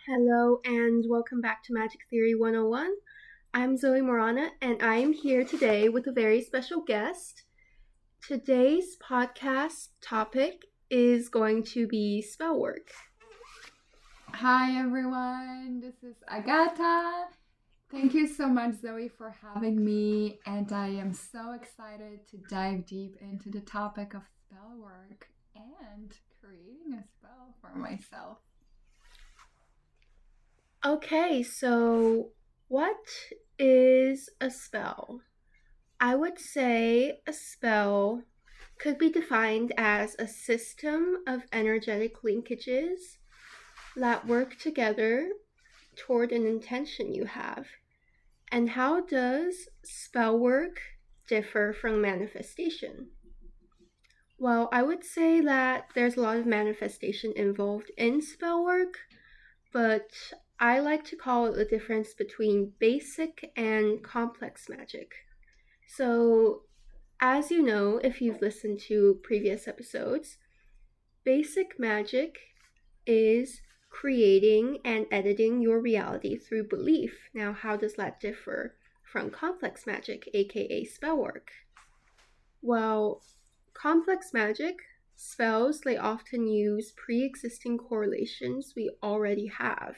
Hello and welcome back to Magic Theory 101. I'm Zoe Morana and I am here today with a very special guest. Today's podcast topic is going to be spellwork. Hi everyone, this is Agata. Thank you so much, Zoe, for having me, and I am so excited to dive deep into the topic of spellwork and creating a spell for myself. Okay, so what is a spell? I would say a spell could be defined as a system of energetic linkages that work together toward an intention you have. And how does spell work differ from manifestation? Well, I would say that there's a lot of manifestation involved in spell work, but I like to call it the difference between basic and complex magic. So, as you know, if you've listened to previous episodes, basic magic is creating and editing your reality through belief. Now, how does that differ from complex magic, aka spellwork? Well, complex magic, spells, they often use pre-existing correlations we already have.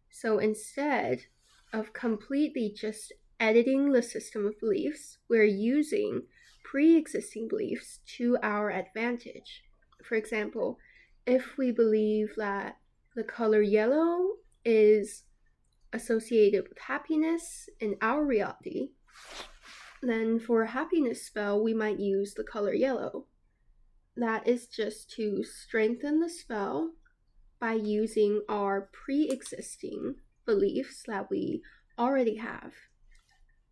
So instead of completely just editing the system of beliefs, we're using pre-existing beliefs to our advantage. For example, if we believe that the color yellow is associated with happiness in our reality, then for a happiness spell, we might use the color yellow. That is just to strengthen the spell by using our pre-existing beliefs that we already have.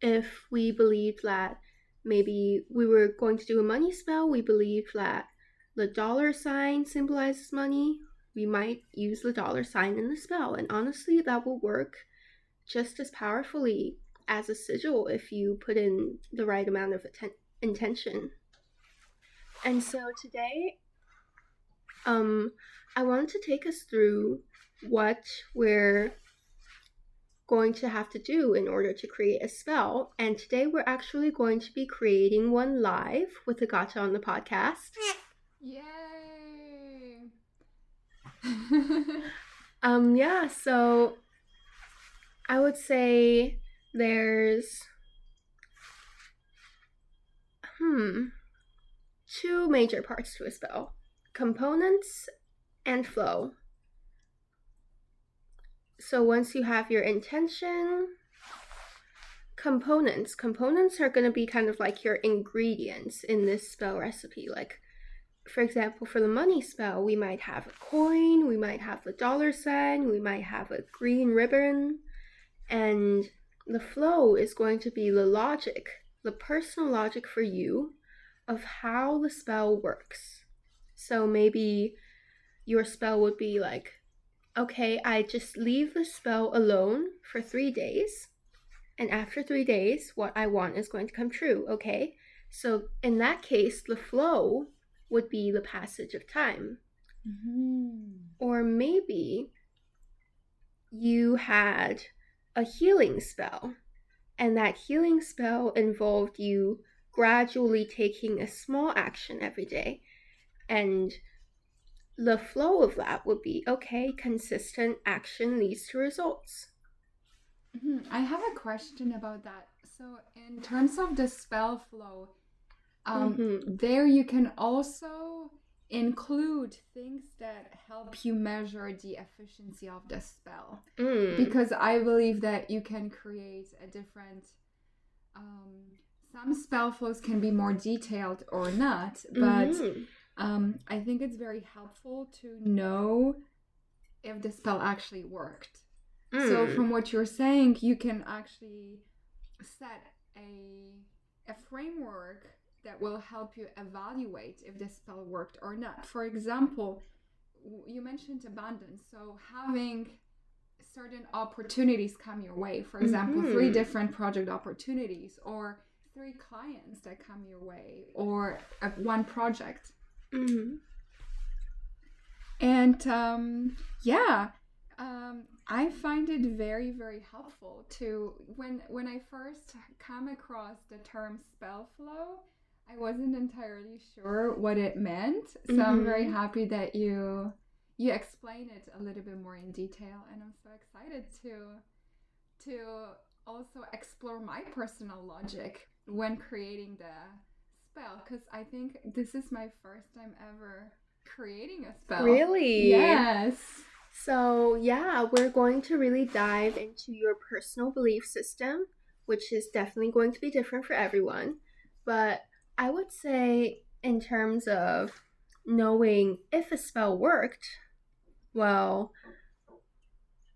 If we believed that maybe we were going to do a money spell, we believed that the dollar sign symbolizes money, we might use the dollar sign in the spell. And honestly, that will work just as powerfully as a sigil if you put in the right amount of intention. And so today, I wanted to take us through what we're going to have to do in order to create a spell. And today we're actually going to be creating one live with Agata on the podcast. Yay! Yeah, so I would say there's two major parts to a spell: components and flow. So once you have your intention, components are going to be kind of like your ingredients in this spell recipe. Like, for example, for the money spell, we might have a coin, we might have the dollar sign, we might have a green ribbon, and the flow is going to be the logic, the personal logic for you of how the spell works. So maybe your spell would be like, okay, I just leave the spell alone for 3 days, and after 3 days, what I want is going to come true, okay? So in that case, the flow would be the passage of time. Or maybe you had a healing spell, and that healing spell involved you gradually taking a small action every day, and the flow of that would be, okay, consistent action leads to results. I have a question about that. So in terms of the spell flow, there you can also include things that help you measure the efficiency of the spell. Because I believe that you can create a different... some spell flows can be more detailed or not, but I think it's very helpful to know if the spell actually worked. So from what you're saying, you can actually set a framework that will help you evaluate if the spell worked or not. For example, you mentioned abundance. So having certain opportunities come your way, for example, 3 different project opportunities, or 3 clients that come your way, or 1 project. And I find it very, very helpful to when I first come across the term spell flow, I wasn't entirely sure what it meant. So I'm very happy that you explain it a little bit more in detail, and I'm so excited to also explore my personal logic when creating the spell, because I think this is my first time ever creating a spell. Really? Yes. So, yeah, we're going to really dive into your personal belief system, which is definitely going to be different for everyone. But I would say, in terms of knowing if a spell worked, well,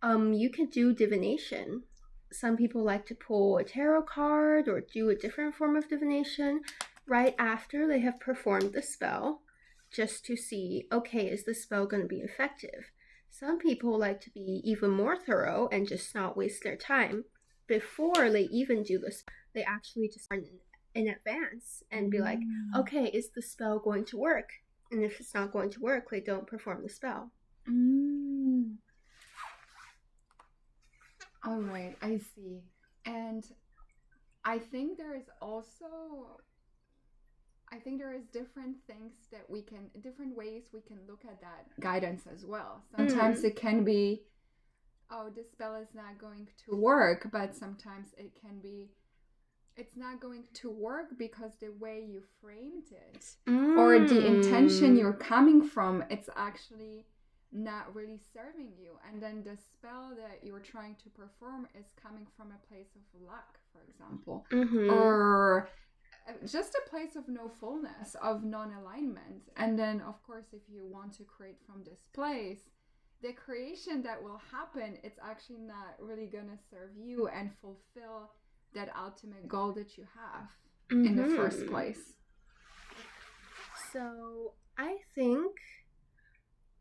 you can do divination. Some people like to pull a tarot card or do a different form of divination right after they have performed the spell, just to see, okay, is the spell going to be effective? Some people like to be even more thorough and just not waste their time. Before they even do the spell, they actually just learn in advance and be like, okay, is the spell going to work? And if it's not going to work, they don't perform the spell. All right, I see. And I think there is different things that different ways we can look at that guidance as well. Sometimes it can be, oh, this spell is not going to work, but sometimes it can be, it's not going to work because the way you framed it or the intention you're coming from, it's actually not really serving you. And then the spell that you're trying to perform is coming from a place of luck, for example, or just a place of no fullness, of non-alignment. And then, of course, if you want to create from this place, the creation that will happen, it's actually not really gonna serve you and fulfill that ultimate goal that you have in the first place. So I think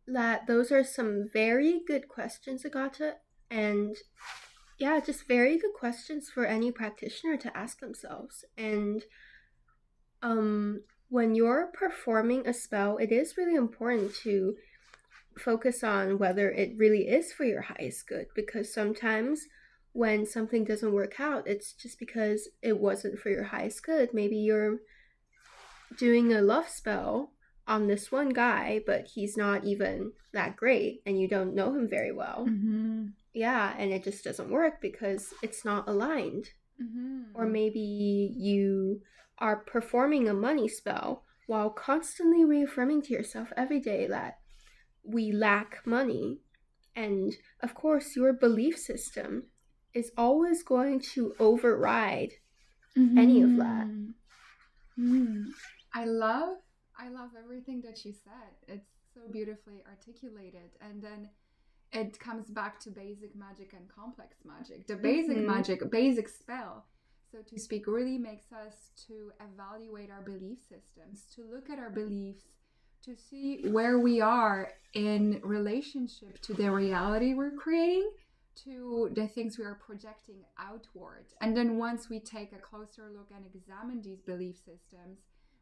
that those are some very good questions, Agata, and yeah, just very good questions for any practitioner to ask themselves. And when you're performing a spell, it is really important to focus on whether it really is for your highest good, because sometimes when something doesn't work out, it's just because it wasn't for your highest good. Maybe you're doing a love spell on this one guy, but he's not even that great and you don't know him very well. Yeah, and it just doesn't work because it's not aligned. Or maybe you are performing a money spell while constantly reaffirming to yourself every day that we lack money. And of course, your belief system is always going to override any of that. I love everything that you said. It's so beautifully articulated. And then it comes back to basic magic and complex magic. The basic magic, basic spell, so to speak, really makes us to evaluate our belief systems, to look at our beliefs, to see where we are in relationship to the reality we're creating, to the things we are projecting outward. And then once we take a closer look and examine these belief systems,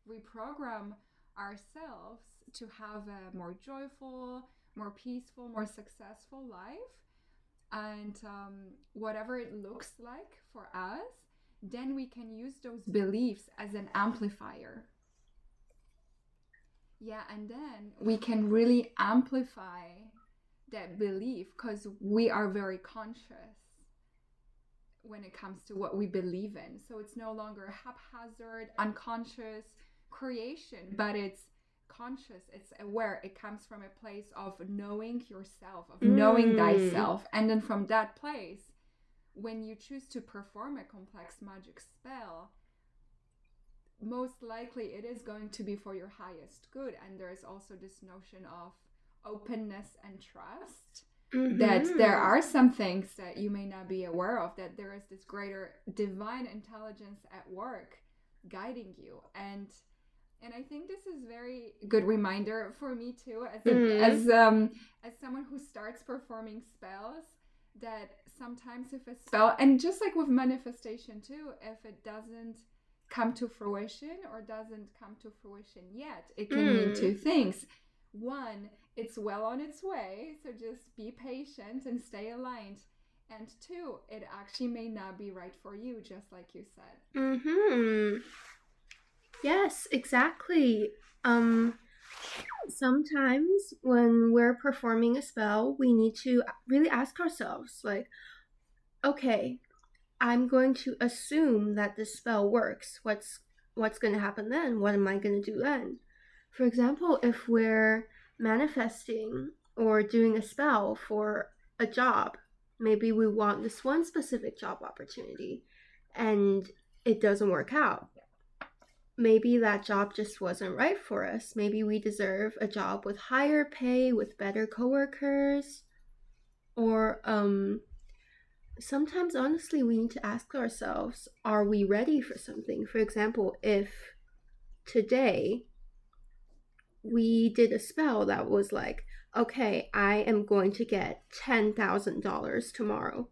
reprogram ourselves to have a more joyful, more peaceful, more successful life. And whatever it looks like for us, then we can use those beliefs as an amplifier. Yeah, and then we can really amplify that belief because we are very conscious when it comes to what we believe in. So it's no longer haphazard, unconscious creation, but it's conscious, it's aware. It comes from a place of knowing yourself, of knowing thyself. And then from that place, when you choose to perform a complex magic spell, most likely it is going to be for your highest good. And there's also this notion of openness and trust, that there are some things that you may not be aware of, that there is this greater divine intelligence at work guiding you. And I think this is very good reminder for me too, as someone who starts performing spells, that sometimes if a spell, and just like with manifestation too, if it doesn't come to fruition or doesn't come to fruition yet, it can mean two things. one, it's well on its way, so just be patient and stay aligned. And two, it actually may not be right for you, just like you said. Mm-hmm. Yes, exactly. Sometimes when we're performing a spell, we need to really ask ourselves, like, okay, I'm going to assume that this spell works. What's going to happen then? What am I going to do then? For example, if we're manifesting or doing a spell for a job, maybe we want this one specific job opportunity and it doesn't work out. Maybe that job just wasn't right for us. Maybe we deserve a job with higher pay, with better coworkers, or sometimes honestly we need to ask ourselves, are we ready for something? For example, if today we did a spell that was like, okay, I am going to get $10,000 tomorrow.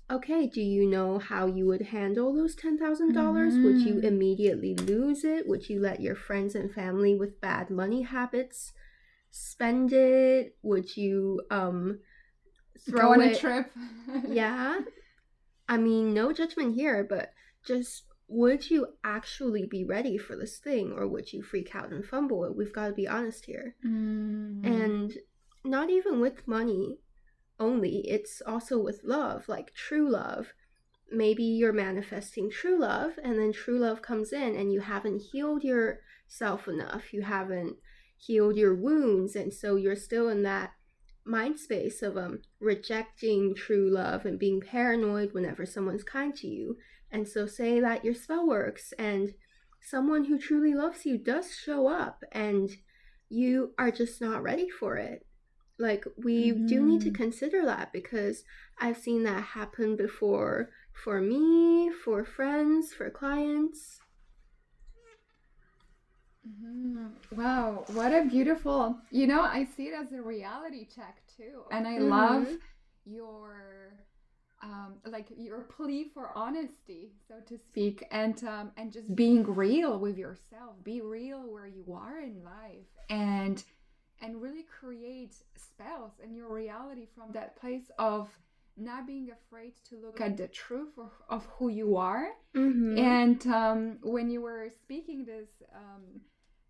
Okay, do you know how you would handle those $10,000? Would you immediately lose it? Would you let your friends and family with bad money habits spend it? Would you Go throw on a it? trip. Yeah. I mean, no judgment here, but just would you actually be ready for this thing, or would you freak out and fumble it? We've got to be honest here. And not even with money only, it's also with love, like true love. Maybe you're manifesting true love, and then true love comes in, and you haven't healed yourself enough. You haven't healed your wounds, and so you're still in that mind space of rejecting true love and being paranoid whenever someone's kind to you. And so say that your spell works and someone who truly loves you does show up and you are just not ready for it. Like, we do need to consider that, because I've seen that happen before, for me, for friends, for clients. Wow, what a beautiful, I see it as a reality check too. And I love your like your plea for honesty, so to speak, and just being real with yourself. Be real where you are in life, and really create spells in your reality from that place of not being afraid to look at the truth of who you are. And when you were speaking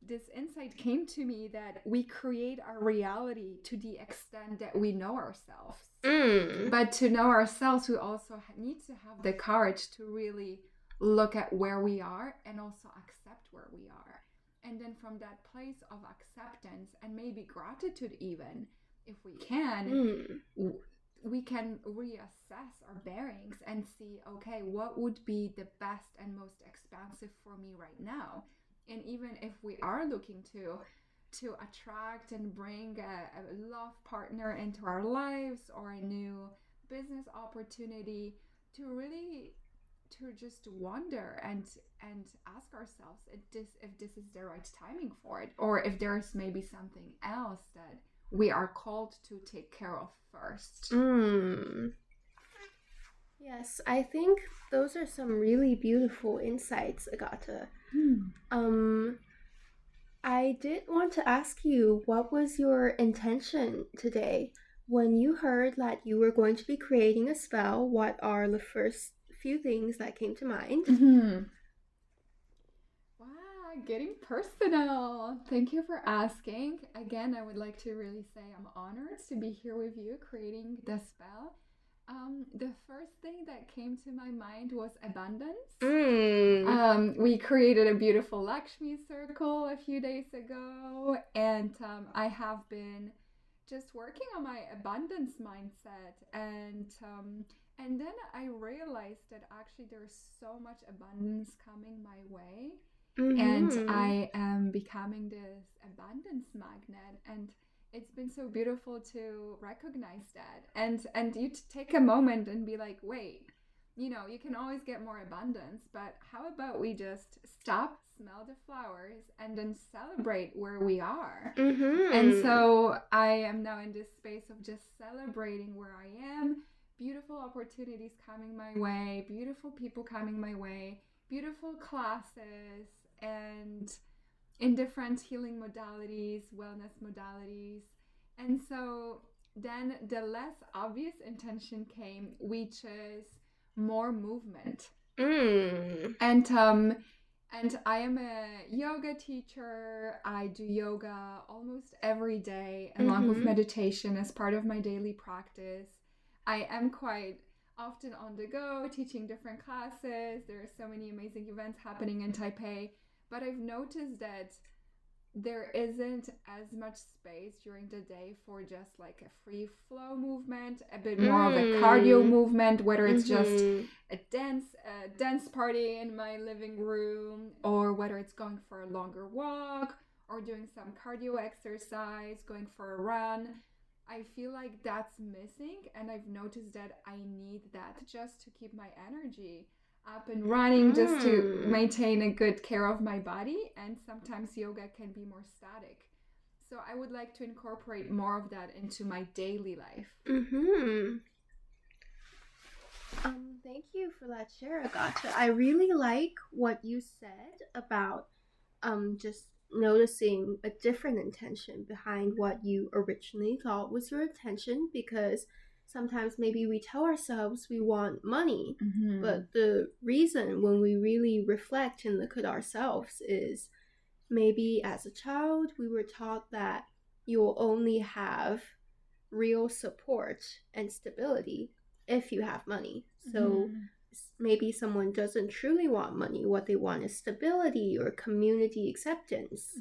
this insight came to me that we create our reality to the extent that we know ourselves. But to know ourselves, we also need to have the courage to really look at where we are and also accept where we are. And then from that place of acceptance and maybe gratitude, even if we can, we can reassess our bearings and see, okay, what would be the best and most expansive for me right now? And even if we are looking to attract and bring a love partner into our lives, or a new business opportunity, to really to just wonder and ask ourselves if this is the right timing for it, or if there's maybe something else that we are called to take care of first. Yes, I think those are some really beautiful insights, Agata. I did want to ask you, what was your intention today? When you heard that you were going to be creating a spell, what are the first few things that came to mind? Wow, getting personal. Thank you for asking. Again, I would like to really say I'm honored to be here with you creating the spell. The first thing that came to my mind was abundance. We created a beautiful Lakshmi circle a few days ago, and I have been just working on my abundance mindset, and then I realized that actually there's so much abundance coming my way, and I am becoming this abundance magnet, and it's been so beautiful to recognize that, and you take a moment and be like, wait, you can always get more abundance, but how about we just stop, smell the flowers, and then celebrate where we are? And so I am now in this space of just celebrating where I am. Beautiful opportunities coming my way, beautiful people coming my way, beautiful classes, and in different healing modalities, wellness modalities. And so then the less obvious intention came, which is more movement. And I am a yoga teacher. I do yoga almost every day, along with meditation as part of my daily practice. I am quite often on the go, teaching different classes. There are so many amazing events happening in Taipei. But I've noticed that there isn't as much space during the day for just like a free flow movement, a bit more of a cardio movement, whether it's just a dance party in my living room, or whether it's going for a longer walk or doing some cardio exercise, going for a run. I feel like that's missing, and I've noticed that I need that just to keep my energy up and running, just to maintain a good care of my body. And sometimes yoga can be more static, so I would like to incorporate more of that into my daily life. Thank you for that share, Agata. I really like what you said about just noticing a different intention behind what you originally thought was your intention, because sometimes maybe we tell ourselves we want money, but the reason, when we really reflect and look at ourselves, is maybe as a child we were taught that you'll only have real support and stability if you have money. So maybe someone doesn't truly want money. What they want is stability or community acceptance.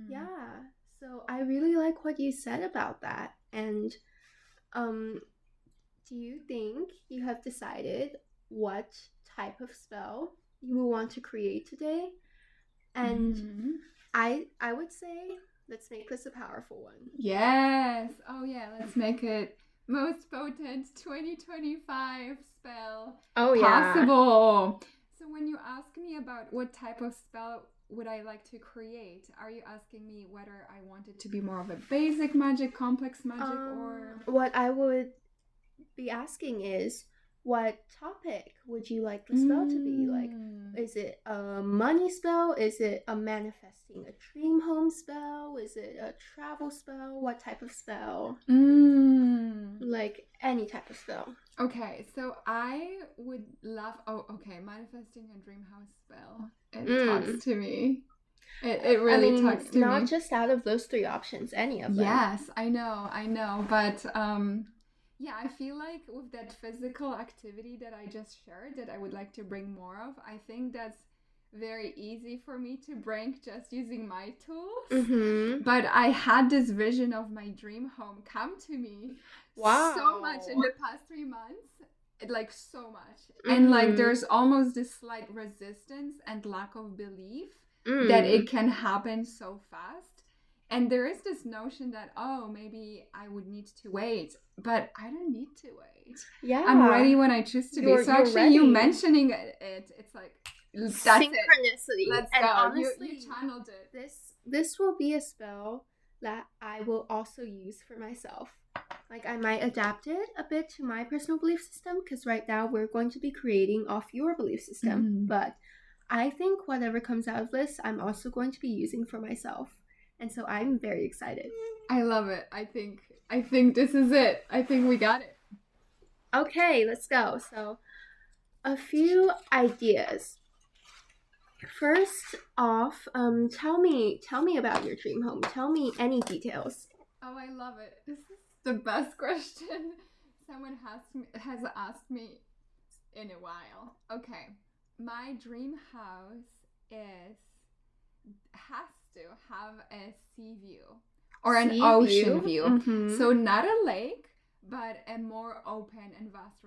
Yeah. So I really like what you said about that. And do you think you have decided what type of spell you will want to create today? And I would say, let's make this a powerful one. Yes. Oh yeah, let's make it most potent 2025 spell possible. So when you ask me about what type of spell would I like to create, are you asking me whether I want it to be more of a basic magic, complex magic, or what I would be asking is, what topic would you like the spell to be? Like, is it a money spell? Is it a manifesting a dream home spell? Is it a travel spell? What type of spell? Like any type of spell. Okay, so I would love... manifesting a dream house spell. It talks to me. It really talks to me. Not just out of those three options, any of them. Yes, I know. But yeah, I feel like with that physical activity that I just shared, that I would like to bring more of, I think that's very easy for me to bring just using my tools. But I had this vision of my dream home come to me so much in the past 3 months, like so much. And like there's almost this slight resistance and lack of belief that it can happen so fast. And there is this notion that, maybe I would need to wait, but I don't need to wait. Yeah, I'm ready when I choose to be. So actually, ready. You mentioning it's like, that's synchronicity. It. Let's go. Honestly, you channeled it. This will be a spell that I will also use for myself. Like, I might adapt it a bit to my personal belief system, because right now we're going to be creating off your belief system. But I think whatever comes out of this, I'm also going to be using for myself. And so I'm very excited. I love it. I think this is it. I think we got it. Okay, let's go. So, a few ideas. First off, tell me about your dream home. Tell me any details. Oh, I love it. This is the best question someone has asked me in a while. Okay, my dream house has to have a sea view or an ocean view. So not a lake, but a more open and vast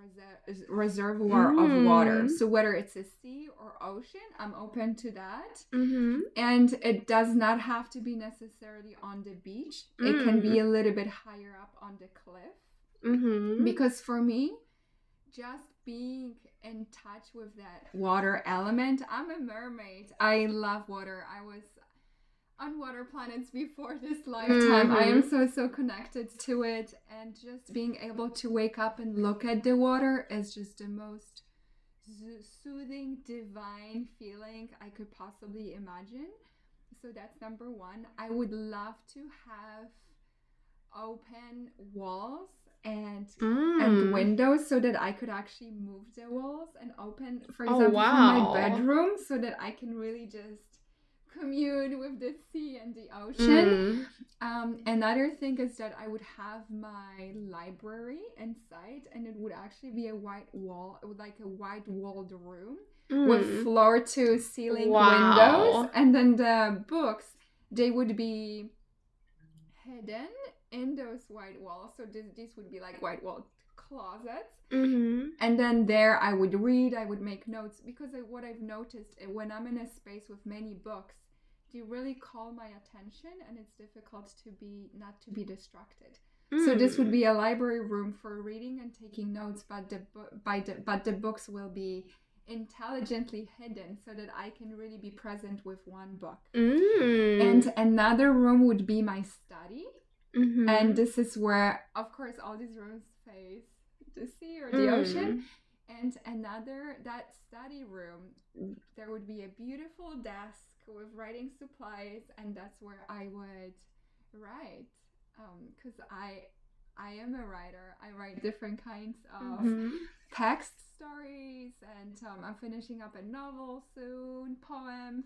reservoir of water. So whether it's a sea or ocean, I'm open to that. And it does not have to be necessarily on the beach. It can be a little bit higher up on the cliff. Because for me, just being in touch with that water element, I'm a mermaid. I love water. I was on water planets before this lifetime. I am so connected to it, and just being able to wake up and look at the water is just the most soothing, divine feeling I could possibly imagine. So that's number one. I would love to have open walls and Mm. windows so that I could actually move the walls and open, for Oh, example, for my wow. bedroom, so that I can really just commune with the sea and the ocean. Another thing is that I would have my library inside, and it would actually be a white wall, like a white walled room with floor to ceiling windows, Wow. and then the books, they would be hidden in those white walls. So this would be like white walled closets. And then there I would read, I would make notes, because what I've noticed when I'm in a space with many books, they really call my attention, and it's difficult to be not to be distracted. So this would be a library room for reading and taking notes, but the books will be intelligently hidden so that I can really be present with one book. And another room would be my study. And this is where, of course, all these rooms face the sea or the ocean. And that study room, there would be a beautiful desk with writing supplies, and that's where I would write, because I am a writer. I write different kinds of text stories, and I'm finishing up a novel soon, poems.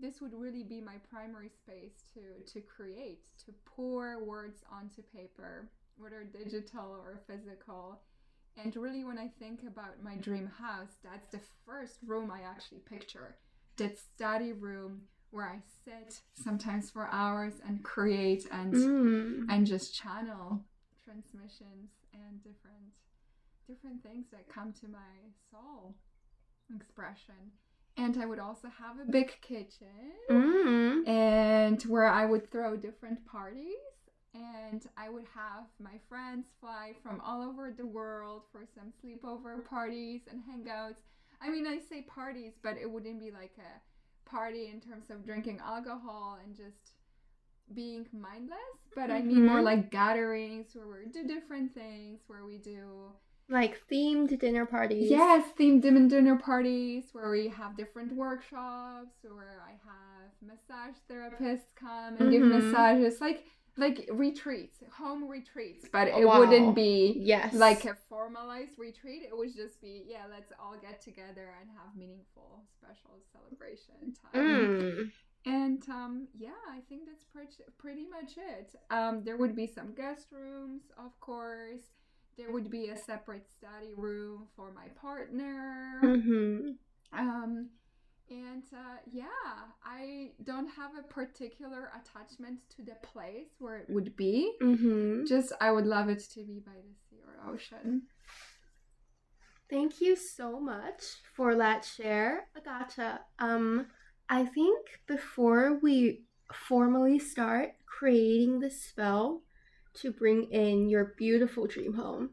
This would really be my primary space to create, to pour words onto paper, whether digital or physical. And really, when I think about my dream house, that's the first room I actually picture. That study room where I sit sometimes for hours and create and just channel transmissions and different things that come to my soul expression. And I would also have a big kitchen, and where I would throw different parties. And I would have my friends fly from all over the world for some sleepover parties and hangouts. I mean, I say parties, but it wouldn't be like a party in terms of drinking alcohol and just being mindless. But I mean more like gatherings where we do different things, where we do like themed dinner parties. Yes, themed dinner parties where we have different workshops, where I have massage therapists come and give massages, like retreats, home retreats, but it wouldn't be like a formalized retreat. It would just be, let's all get together and have meaningful, special celebration time. And I think that's pretty much it. There would be some guest rooms, of course. There would be a separate study room for my partner. I don't have a particular attachment to the place where it would be. Just I would love it to be by the sea or ocean. Thank you so much for that share, Agata. I think before we formally start creating the spell to bring in your beautiful dream home,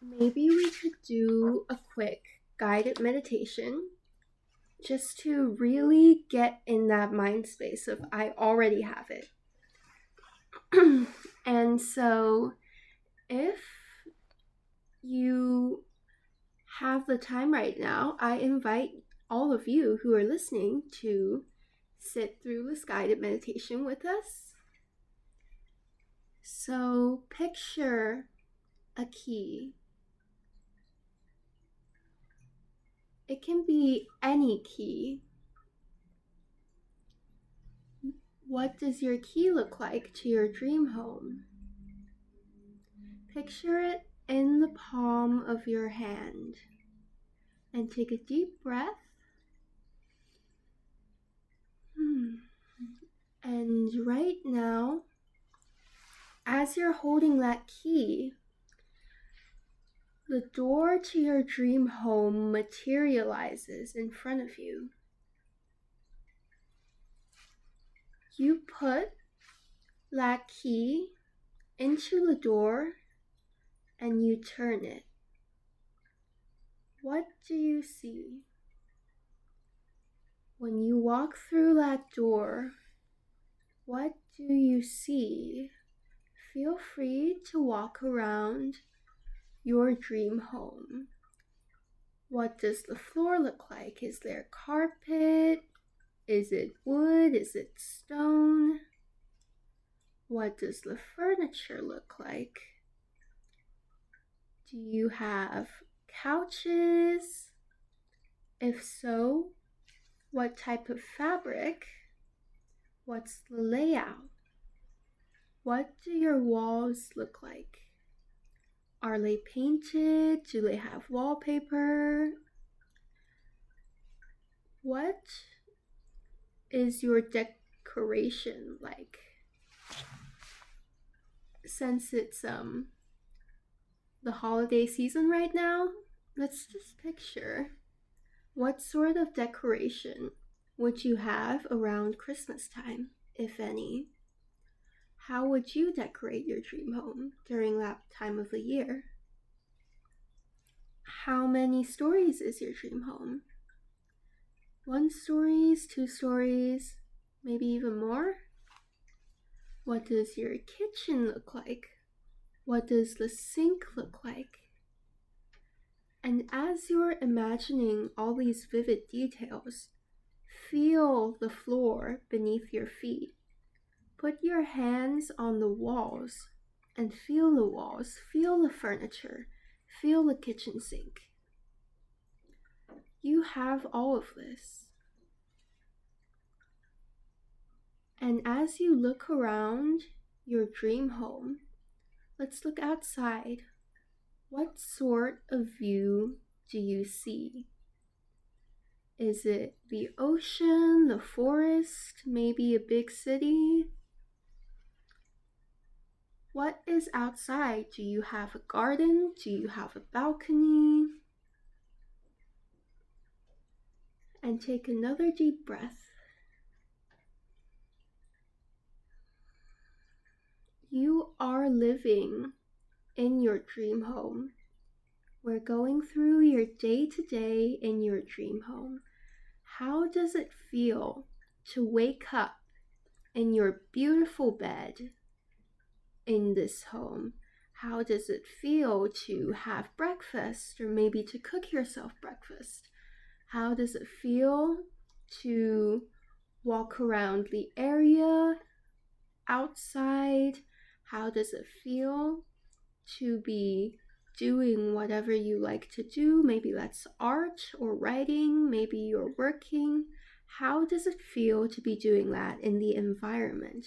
maybe we could do a quick guided meditation just to really get in that mind space of I already have it. And so if you have the time right now, I invite all of you who are listening to sit through this guided meditation with us. So picture a key. It can be any key. What does your key look like to your dream home? Picture it in the palm of your hand. And take a deep breath. And right now, as you're holding that key, the door to your dream home materializes in front of you. You put that key into the door and you turn it. What do you see? When you walk through that door, what do you see? Feel free to walk around your dream home. What does the floor look like? Is there carpet? Is it wood? Is it stone? What does the furniture look like? Do you have couches? If so, what type of fabric? What's the layout? What do your walls look like? Are they painted? Do they have wallpaper? What is your decoration like? Since it's the holiday season right now, let's just picture what sort of decoration would you have around Christmas time, if any? How would you decorate your dream home during that time of the year? How many stories is your dream home? 1 stories, 2 stories, maybe even more? What does your kitchen look like? What does the sink look like? And as you're imagining all these vivid details, feel the floor beneath your feet. Put your hands on the walls and feel the walls, feel the furniture, feel the kitchen sink. You have all of this. And as you look around your dream home, let's look outside. What sort of view do you see? Is it the ocean, the forest, maybe a big city? What is outside? Do you have a garden? Do you have a balcony? And take another deep breath. You are living in your dream home. We're going through your day-to-day in your dream home. How does it feel to wake up in your beautiful bed in this home? How does it feel to have breakfast or maybe to cook yourself breakfast? How does it feel to walk around the area outside? How does it feel to be doing whatever you like to do? Maybe that's art or writing, maybe you're working. How does it feel to be doing that in the environment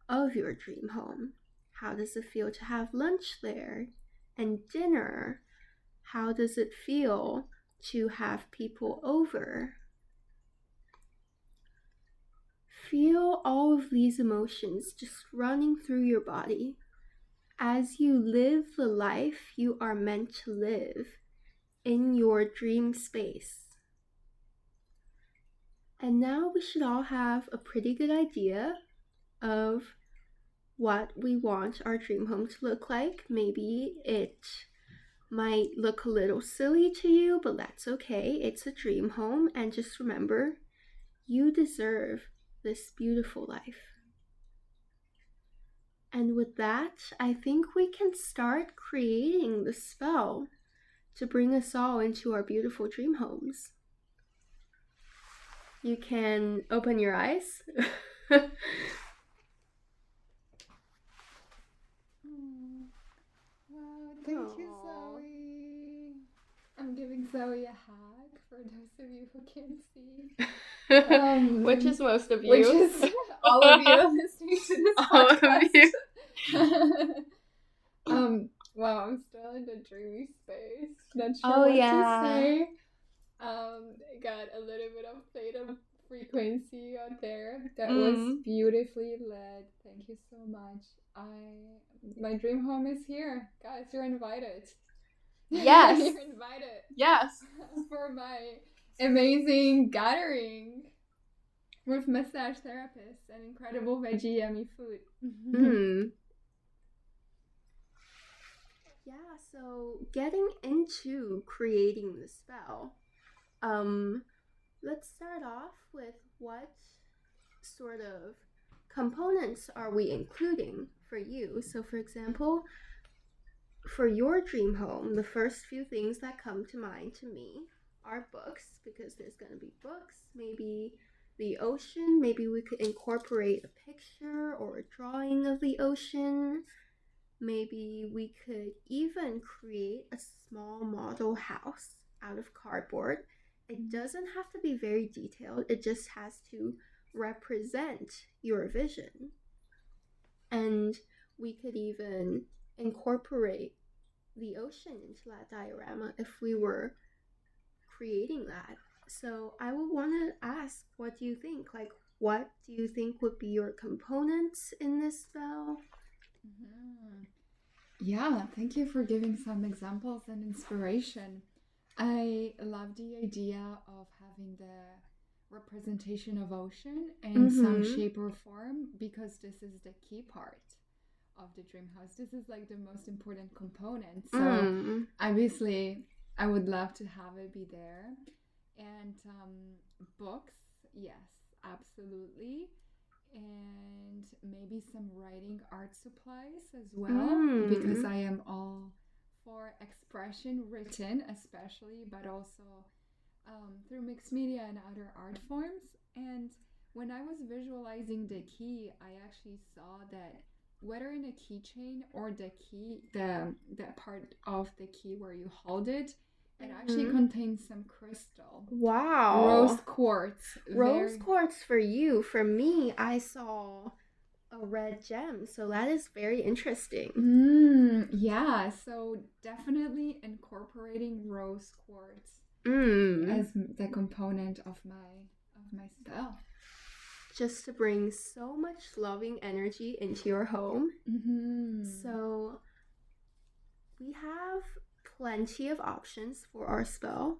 of your dream home? How does it feel to have lunch there and dinner? How does it feel to have people over? Feel all of these emotions just running through your body as you live the life you are meant to live in your dream space. And now we should all have a pretty good idea of what we want our dream home to look like. Maybe it might look a little silly to you, but that's okay. It's a dream home, and just remember, you deserve this beautiful life. And with that, I think we can start creating the spell to bring us all into our beautiful dream homes. You can open your eyes. Wow, thank you, Zoe. I'm giving Zoe a hug for those of you who can't see. Which is most of you. Which is all of you listening to this all podcast. Of you. Wow, I'm still in the dreamy space. Not sure Oh, what yeah. to say. Got a little bit of theta frequency out there that was beautifully led. Thank you so much. My dream home is here. Guys, you're invited. Yes. You're invited. Yes. For my amazing gathering with massage therapists and incredible veggie yummy food. Yeah, so getting into creating the spell, let's start off with what sort of components are we including for you. So for example, for your dream home, the first few things that come to mind to me are books, because there's going to be books, maybe the ocean. Maybe we could incorporate a picture or a drawing of the ocean. Maybe we could even create a small model house out of cardboard. It doesn't have to be very detailed, it just has to represent your vision. And we could even incorporate the ocean into that diorama if we were creating that. So I would want to ask, what do you think? Like, what do you think would be your components in this spell? Mm-hmm. Yeah, thank you for giving some examples and inspiration. I love the idea of having the representation of ocean in some shape or form because this is the key part of the dream house. This is like the most important component. So obviously, I would love to have it be there. And books, yes, absolutely. And maybe some writing art supplies as well, because I am all for expression written, especially, but also through mixed media and other art forms. And when I was visualizing the key, I actually saw that whether in a keychain or the key, the part of the key where you hold it, it actually contains some crystal. Wow. Rose quartz. Rose quartz for you. For me, I saw a red gem. So that is very interesting. Yeah, so definitely incorporating rose quartz as the component of my spell. Just to bring so much loving energy into your home. So we have plenty of options for our spell.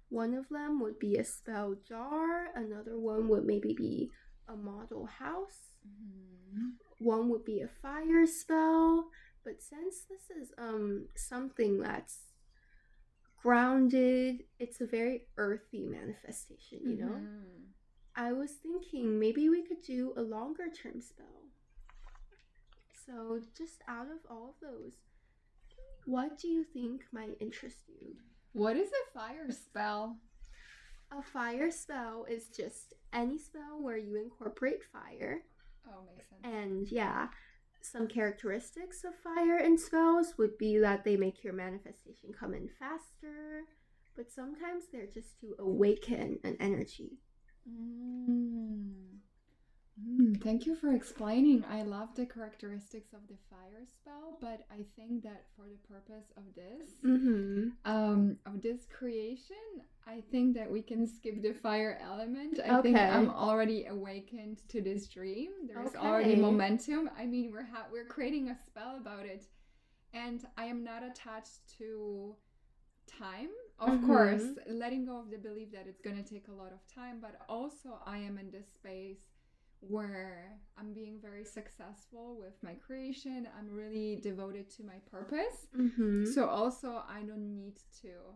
One of them would be a spell jar. Another one would maybe be a model house. One would be a fire spell. But since this is something that's grounded, it's a very earthy manifestation, you know? I was thinking maybe we could do a longer term spell. So just out of all of those, what do you think might interest you? What is a fire spell? A fire spell is just any spell where you incorporate fire. Oh, makes sense. And yeah, some characteristics of fire in spells would be that they make your manifestation come in faster, but sometimes they're just to awaken an energy. Thank you for explaining. I love the characteristics of the fire spell, but I think that for the purpose of this creation, I think that we can skip the fire element. I think I'm already awakened to this dream. There's already momentum. I mean, we're creating a spell about it, and I am not attached to time. Of course, letting go of the belief that it's going to take a lot of time, but also I am in this space where I'm being very successful with my creation. I'm really devoted to my purpose. So also I don't need to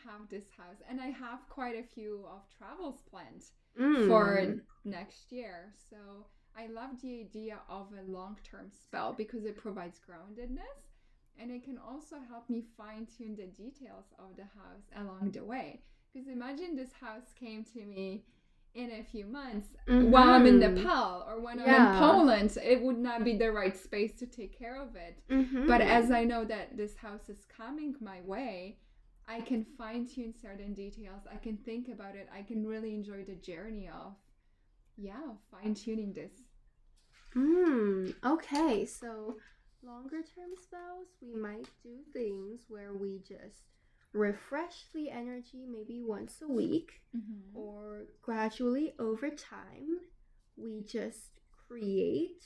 have this house. And I have quite a few of travels planned for next year. So I love the idea of a long-term spell because it provides groundedness. And it can also help me fine-tune the details of the house along the way. Because imagine this house came to me in a few months while I'm in Nepal or when I'm in Poland. It would not be the right space to take care of it. But as I know that this house is coming my way, I can fine-tune certain details. I can think about it. I can really enjoy the journey of fine-tuning this. Okay, so longer term spells, we might do things where we just refresh the energy maybe once a week, or gradually over time we just create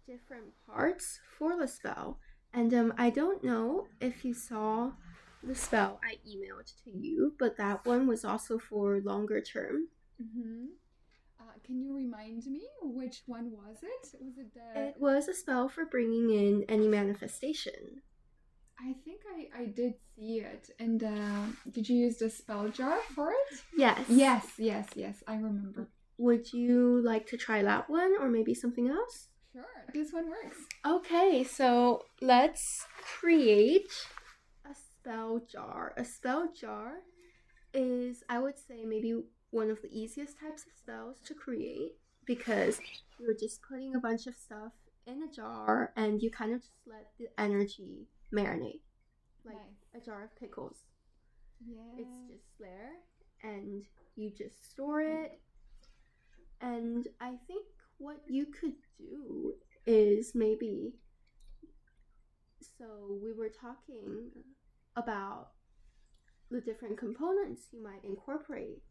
different parts for the spell. And I don't know if you saw the spell I emailed to you, but that one was also for longer term. Can you remind me, which one was it? Was it the... It was a spell for bringing in any manifestation. I think I did see it. And did you use the spell jar for it? Yes. Yes, I remember. Would you like to try that one or maybe something else? Sure, this one works. Okay, so let's create a spell jar. A spell jar is, I would say, maybe one of the easiest types of spells to create because you're just putting a bunch of stuff in a jar and you kind of just let the energy marinate, like Nice. a jar of pickles. Yeah. It's just there and you just store it. And I think what you could do is maybe, so we were talking about the different components you might incorporate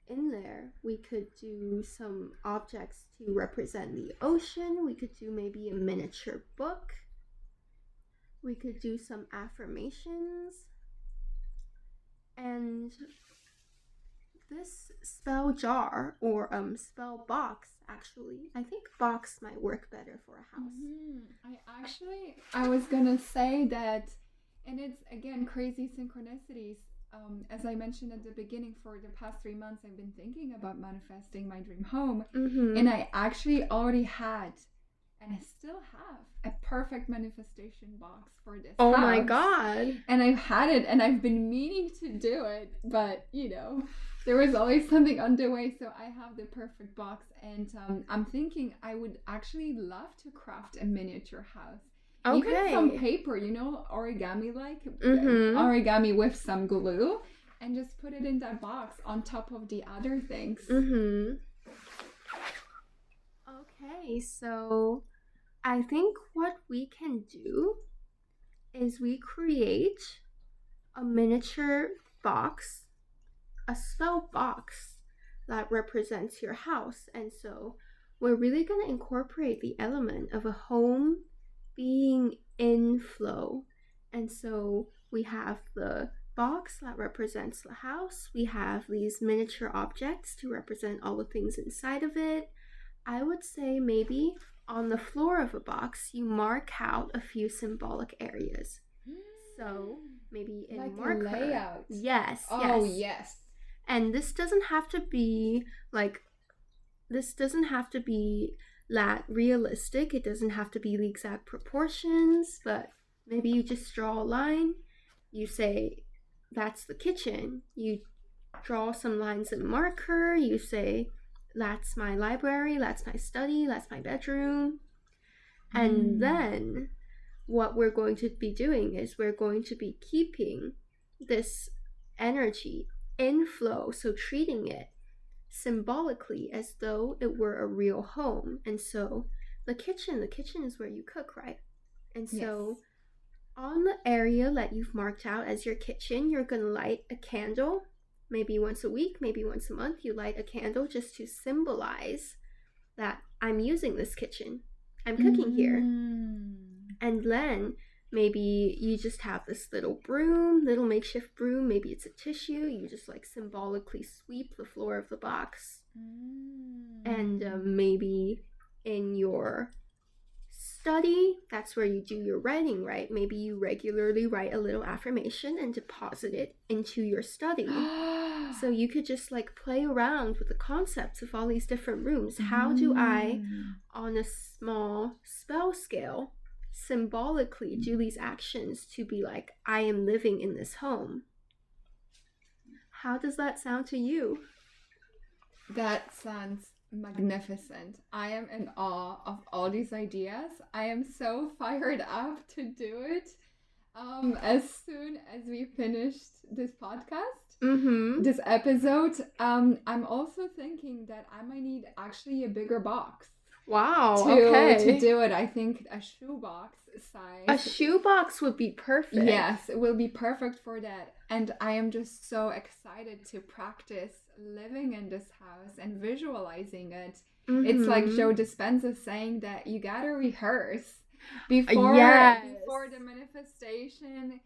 in there. We could do some objects to represent the ocean. We could do maybe a miniature book. We could do some affirmations. And this spell jar or spell box, actually, I think box might work better for a house. I was gonna say that, and it's again crazy synchronicities. As I mentioned at the beginning, for the past 3 months, I've been thinking about manifesting my dream home, and I actually already had, and I still have, a perfect manifestation box for this Oh house. my god! And I've had it, and I've been meaning to do it, but there was always something on the way. So I have the perfect box, and I'm thinking I would actually love to craft a miniature house. Okay. Even from paper, origami origami with some glue, and just put it in that box on top of the other things. Okay, so I think what we can do is we create a miniature box, a spell box that represents your house. And so we're really going to incorporate the element of a home being in flow. And so we have the box that represents the house. We have these miniature objects to represent all the things inside of it. I would say maybe on the floor of a box, you mark out a few symbolic areas. So maybe in like marker. A layout. Yes. Oh, yes. And this doesn't have to be that realistic. It doesn't have to be the exact proportions, but maybe you just draw a line. You say, that's the kitchen. You draw some lines in marker. You say, that's my library, that's my study, that's my bedroom. And then what we're going to be doing is we're going to be keeping this energy in flow, so treating it symbolically as though it were a real home. And so the kitchen is where you cook, right? And so on the area that you've marked out as your kitchen, you're going to light a candle. Maybe once a week, maybe once a month, you light a candle just to symbolize that I'm using this kitchen. I'm cooking here. And then maybe you just have this little makeshift broom. Maybe it's a tissue. You just symbolically sweep the floor of the box. And maybe in your study, that's where you do your writing, right? Maybe you regularly write a little affirmation and deposit it into your study. So you could just play around with the concepts of all these different rooms. How do I, on a small spell scale, symbolically do these actions to be I am living in this home? How does that sound to you? That sounds magnificent. I am in awe of all these ideas. I am so fired up to do it. As soon as we finished this podcast, this episode, I'm also thinking that I might need actually a bigger box. Wow, to do it. I think a shoebox size. A shoebox would be perfect. Yes, it will be perfect for that. And I am just so excited to practice living in this house and visualizing it. It's like Joe Dispenza saying that you gotta rehearse before the manifestation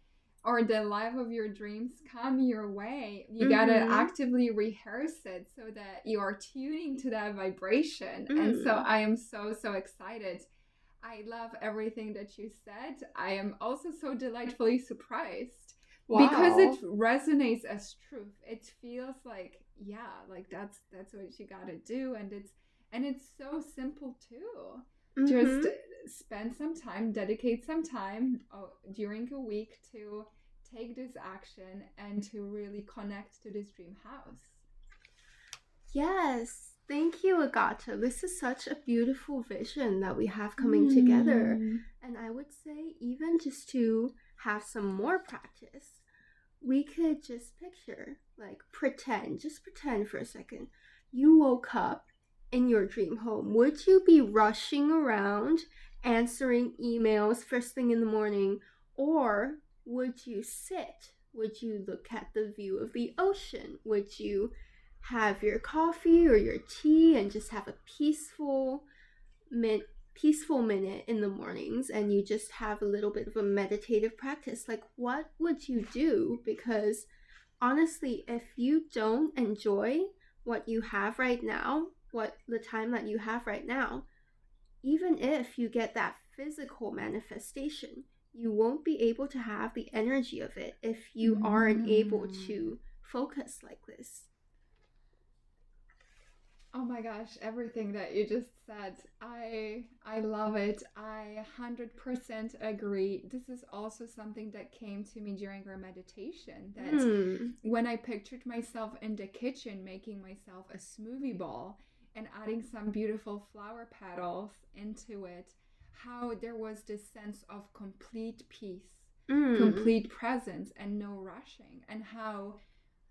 or the life of your dreams come your way. You gotta actively rehearse it so that you are tuning to that vibration. And so I am so excited. I love everything that you said. I am also so delightfully surprised. Wow. Because it resonates as truth. It feels like, that's what you gotta do, and it's so simple too. Just spend some time, dedicate some time during a week to take this action and to really connect to this dream house. Yes. Thank you, Agata. This is such a beautiful vision that we have coming together. Mm. And I would say, even just to have some more practice, we could just picture, like, just pretend for a second, you woke up in your dream home. Would you be rushing around answering emails first thing in the morning? Or would you sit? Would you look at the view of the ocean? Would you have your coffee or your tea and just have a peaceful minute in the mornings, and you just have a little bit of a meditative practice? Like, what would you do? Because honestly, if you don't enjoy what you have right now, what the time that you have right now, even if you get that physical manifestation, you won't be able to have the energy of it if you aren't able Mm. to focus like this. Oh my gosh, everything that you just said. I love it. I 100% agree. This is also something that came to me during our meditation, that when I pictured myself in the kitchen making myself a smoothie bowl and adding some beautiful flower petals into it, how there was this sense of complete peace, complete presence, and no rushing, and how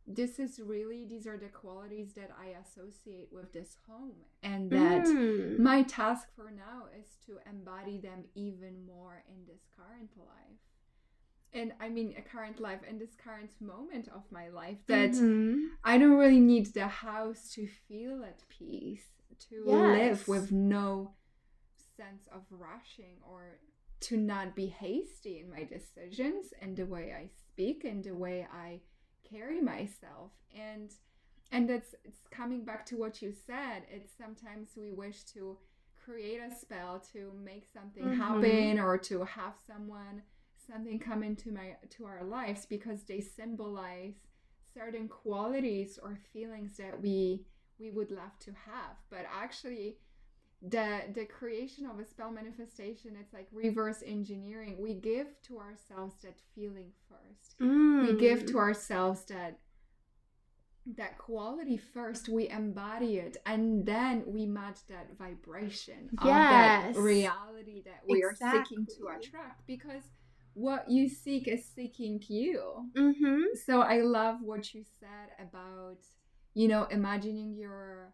these are the qualities that I associate with this home, and that my task for now is to embody them even more in this current life. And I mean, a current life, in this current moment of my life, that I don't really need the house to feel at peace, to live with no sense of rushing, or to not be hasty in my decisions and the way I speak and the way I carry myself. And it's coming back to what you said. It's sometimes we wish to create a spell to make something happen, or to have something come to our lives because they symbolize certain qualities or feelings that we would love to have. But actually, the creation of a spell manifestation, it's like reverse engineering. We give to ourselves that feeling first. We give to ourselves that quality first. We embody it, and then we match that vibration of that reality that we are seeking to attract, because what you seek is seeking you. So I love what you said about, imagining your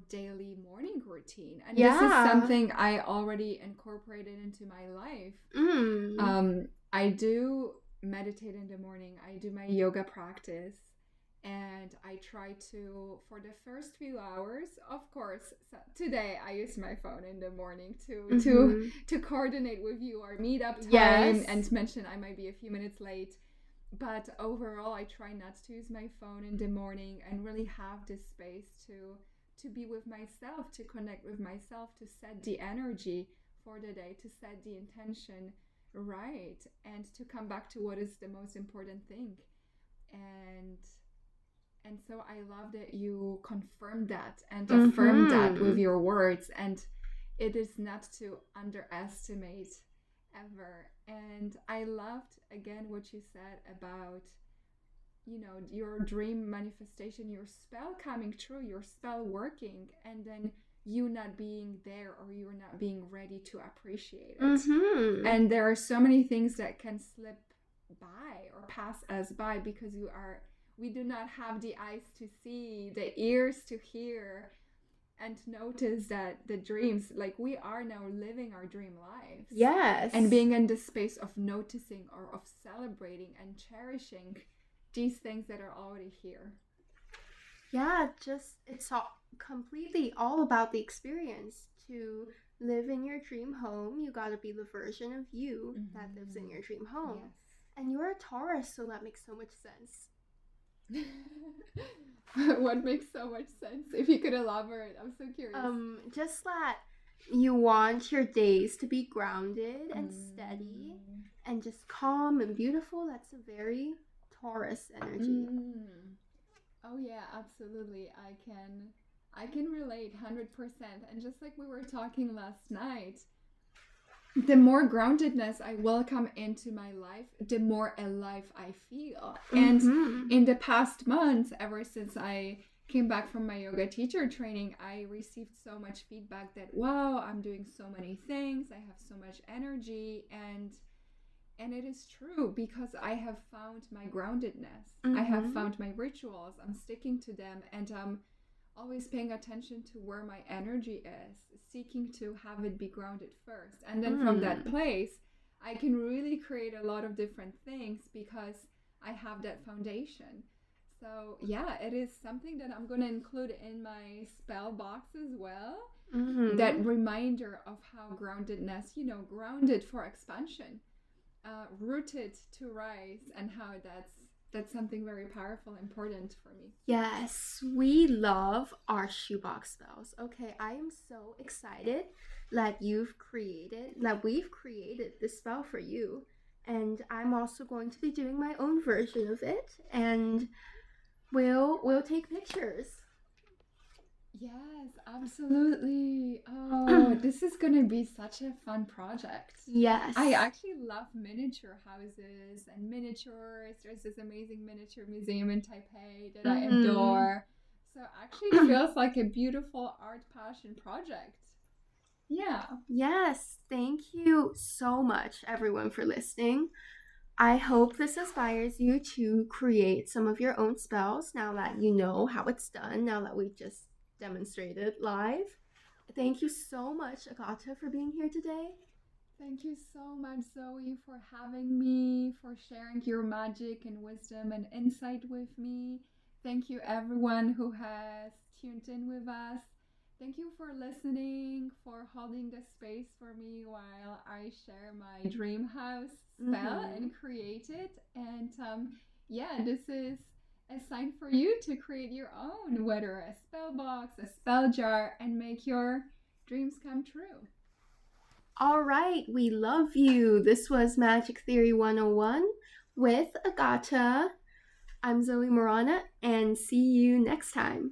daily morning routine, and this is something I already incorporated into my life. I do meditate in the morning. I do my yoga practice, and I try to, for the first few hours, of course, today I use my phone in the morning to coordinate with you our meetup time, and mention I might be a few minutes late. But overall, I try not to use my phone in the morning and really have this space to be with myself, to connect with myself, to set the energy for the day, to set the intention right, and to come back to what is the most important thing. And so I love that you confirmed that and affirmed that with your words, and it is not to underestimate ever. And I loved again what you said about your dream manifestation, your spell coming true, your spell working, and then you not being there, or you're not being ready to appreciate it. And there are so many things that can slip by or pass us by because we do not have the eyes to see, the ears to hear, and notice that the dreams, like, we are now living our dream lives. And being in the space of noticing, or of celebrating and cherishing these things that are already here. It's completely all about the experience. To live in your dream home, you gotta be the version of you that lives in your dream home. And you're a Taurus, so that makes so much sense. What makes so much sense? If you could elaborate, I'm so curious. Just that you want your days to be grounded and steady and just calm and beautiful. That's a very Taurus energy. Oh yeah, absolutely. I can relate 100%. And just like we were talking last night, the more groundedness I welcome into my life, the more alive I feel. And in the past months, ever since I came back from my yoga teacher training, I received so much feedback that, wow, I'm doing so many things, I have so much energy, and it is true because I have found my groundedness. I have found my rituals. I'm sticking to them, and I'm always paying attention to where my energy is, seeking to have it be grounded first. And then from that place, I can really create a lot of different things because I have that foundation. So, yeah, it is something that I'm going to include in my spell box as well. That reminder of how groundedness, grounded for expansion, rooted to rise, and how that's something very powerful, important for me. Yes, we love our shoebox spells. Okay, I am so excited that we've created this spell for you. And I'm also going to be doing my own version of it, and we'll take pictures. Yes, absolutely. Oh, this is going to be such a fun project. Yes. I actually love miniature houses and miniatures. There's this amazing miniature museum in Taipei that I adore. So actually it feels like a beautiful art passion project. Yeah. Yes, thank you so much, everyone, for listening. I hope this inspires you to create some of your own spells now that you know how it's done, now that we just demonstrated live. Thank you so much, Agata, for being here today. Thank you so much, Zoe, for having me, for sharing your magic and wisdom and insight with me. Thank you, everyone who has tuned in with us. Thank you for listening, for holding the space for me while I share my dream house spell and create it. And yeah, this is a sign for you to create your own, whether a spell box, a spell jar, and make your dreams come true. All right, we love you. This was Magic Theory 101 with Agata. I'm Zoe Morana, and see you next time.